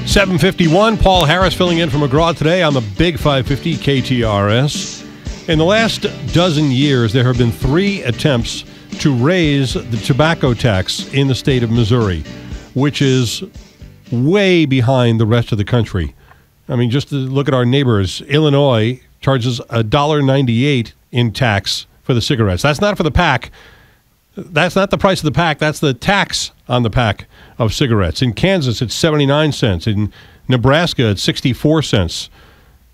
7:51, Paul Harris filling in for McGraw today on the Big 550 KTRS. In the last dozen years, there have been 3 attempts to raise the tobacco tax in the state of Missouri, which is way behind the rest of the country. I mean, just to look at our neighbors, Illinois charges $1.98 in tax for the cigarettes. That's not for the pack. That's not the price of the pack. That's the tax on the pack of cigarettes. In Kansas, it's 79 cents. In Nebraska, it's 64 cents.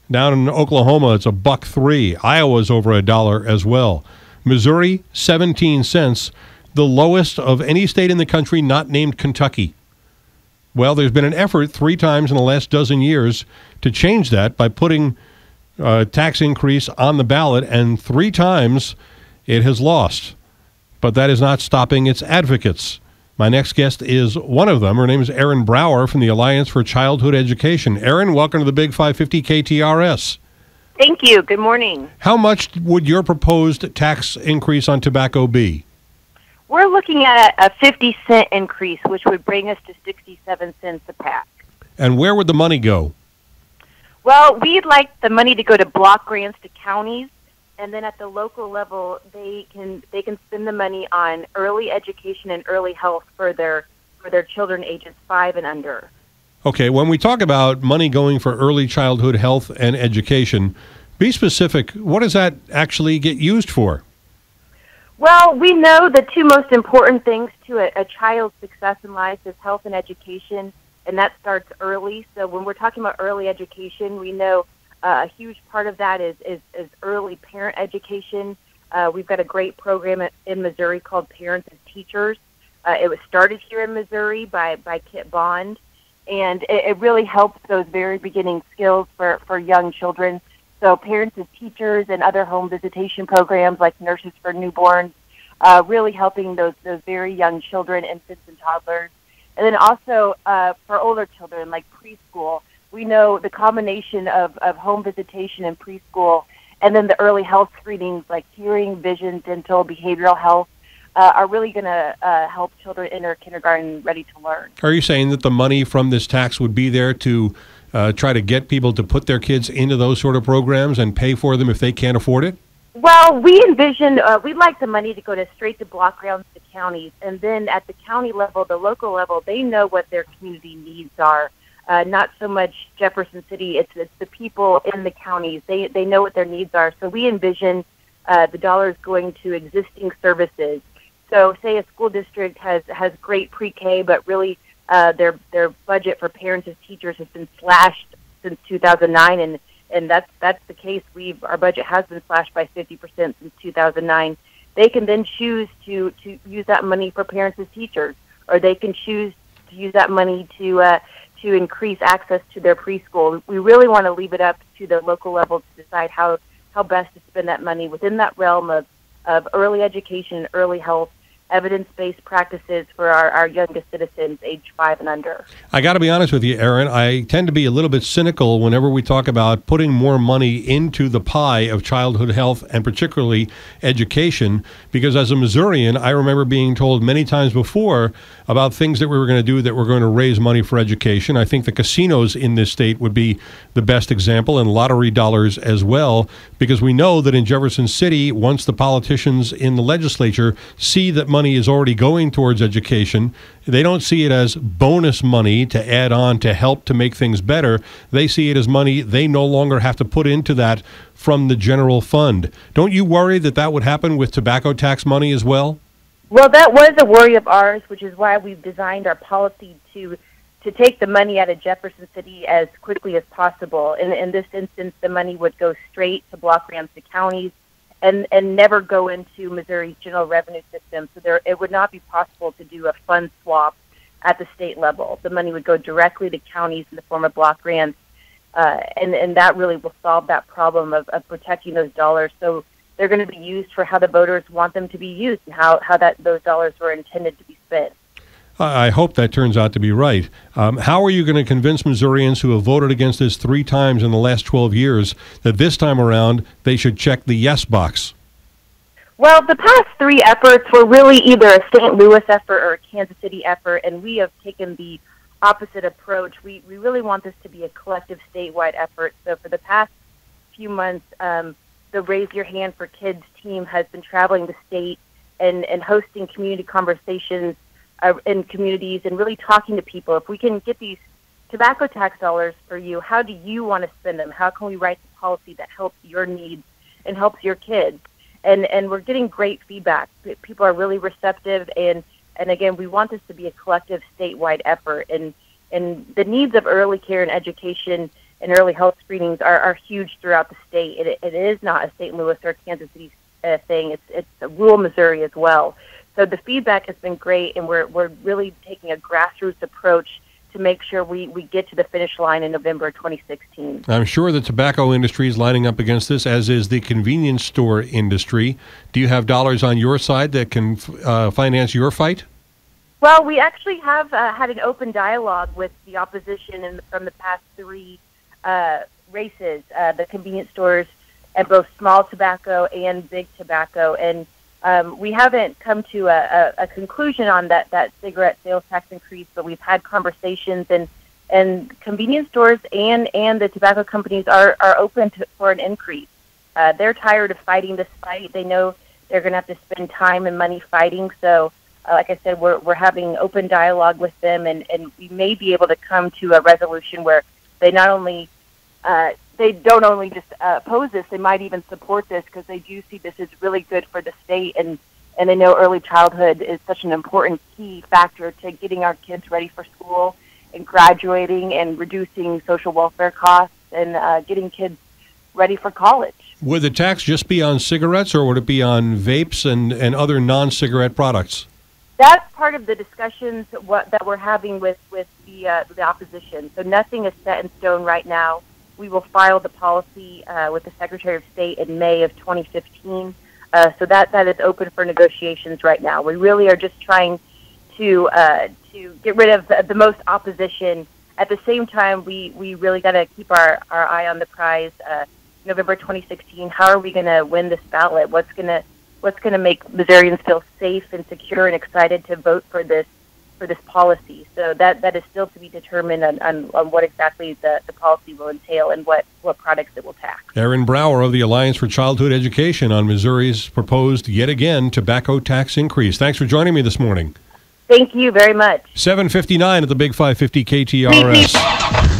Down in Oklahoma, it's $1.03. Iowa's over $1 as well. Missouri, 17 cents, the lowest of any state in the country not named Kentucky. Well, there's been an effort 3 times in the last dozen years to change that by putting a tax increase on the ballot, and 3 times it has lost. But that is not stopping its advocates. My next guest is one of them. Her name is Erin Brower from the Alliance for Childhood Education. Erin, welcome to the Big 550 KTRS. Thank you. Good morning. How much would your proposed tax increase on tobacco be? We're looking at a 50-cent increase, which would bring us to 67 cents a pack. And where would the money go? Well, we'd like the money to go to block grants to counties, and then at the local level, they can spend the money on early education and early health for their children ages 5 and under. Okay, when we talk about money going for early childhood health and education, be specific. What does that actually get used for? Well, we know the 2 most important things to a child's success in life is health and education, and that starts early. So when we're talking about early education, we know a huge part of that is early parent education. We've got a great program in Missouri called Parents as Teachers. It was started here in Missouri by Kit Bond, and it really helps those very beginning skills for young children. So Parents as Teachers and other home visitation programs like Nurses for Newborns, really helping those very young children, infants and toddlers. And then also for older children like preschool, we know the combination of home visitation and preschool, and then the early health screenings like hearing, vision, dental, behavioral health are really going to help children enter kindergarten ready to learn. Are you saying that the money from this tax would be there to try to get people to put their kids into those sort of programs and pay for them if they can't afford it? Well, we envision, we'd like the money to go straight to block grants to counties, and then at the county level, the local level, they know what their community needs are. Not so much Jefferson City, it's the people in the counties. They know what their needs are. So we envision the dollars going to existing services. So say a school district has great pre-K, but really their budget for Parents as Teachers has been slashed since 2009, and that's the case. Our budget has been slashed by 50% since 2009. They can then choose to use that money for Parents as Teachers, or they can choose to use that money to increase access to their preschool. We really want to leave it up to the local level to decide how best to spend that money within that realm of early education, early health, evidence-based practices for our youngest citizens, age 5 and under. I got to be honest with you, Erin. I tend to be a little bit cynical whenever we talk about putting more money into the pie of childhood health and particularly education, because as a Missourian, I remember being told many times before about things that we were going to do that were going to raise money for education. I think the casinos in this state would be the best example, and lottery dollars as well, because we know that in Jefferson City, once the politicians in the legislature see that money is already going towards education, they don't see it as bonus money to add on to help to make things better. They see it as money they no longer have to put into that from the general fund. Don't you worry that that would happen with tobacco tax money as well? Well, that was a worry of ours, which is why we've designed our policy to take the money out of Jefferson City as quickly as possible. In this instance, the money would go straight to block grants to counties and never go into Missouri's general revenue system. So it would not be possible to do a fund swap at the state level. The money would go directly to counties in the form of block grants, and that really will solve that problem of protecting those dollars. So they're going to be used for how the voters want them to be used and how those dollars were intended to be spent. I hope that turns out to be right. How are you going to convince Missourians who have voted against this 3 times in the last 12 years that this time around they should check the yes box? Well, the past 3 efforts were really either a St. Louis effort or a Kansas City effort, and we have taken the opposite approach. We really want this to be a collective statewide effort. So for the past few months, the Raise Your Hand for Kids team has been traveling the state and hosting community conversations in communities and really talking to people. If we can get these tobacco tax dollars for you, how do you want to spend them? How can we write the policy that helps your needs and helps your kids? And we're getting great feedback. People are really receptive, and again, we want this to be a collective statewide effort. And the needs of early care and education and early health screenings are huge throughout the state. It is not a St. Louis or Kansas City thing. It's rural Missouri as well. So the feedback has been great, and we're really taking a grassroots approach to make sure we get to the finish line in November 2016. I'm sure the tobacco industry is lining up against this, as is the convenience store industry. Do you have dollars on your side that can finance your fight? Well, we actually have had an open dialogue with the opposition from the past three races, the convenience stores, and both small tobacco and big tobacco. And we haven't come to a conclusion on that cigarette sales tax increase, but we've had conversations, and convenience stores and the tobacco companies are open for an increase. They're tired of fighting this fight. They know they're going to have to spend time and money fighting. So, like I said, we're having open dialogue with them, and we may be able to come to a resolution where they not only they don't only just oppose this, they might even support this because they do see this as really good for the state, and they know early childhood is such an important key factor to getting our kids ready for school and graduating and reducing social welfare costs and getting kids ready for college. Would the tax just be on cigarettes, or would it be on vapes and other non-cigarette products? That's part of the discussions that we're having with the opposition. So nothing is set in stone right now. We will file the policy with the Secretary of State in May of 2015. So that is open for negotiations right now. We really are just trying to get rid of the most opposition. At the same time, we really got to keep our eye on the prize. November 2016. How are we going to win this ballot? What's going to make Missourians feel safe and secure and excited to vote for this policy? So that is still to be determined on what exactly the policy will entail and what products it will tax. Erin Brower of the Alliance for Childhood Education on Missouri's proposed, yet again, tobacco tax increase. Thanks for joining me this morning. Thank you very much. 7:59 at the Big 550 KTRS.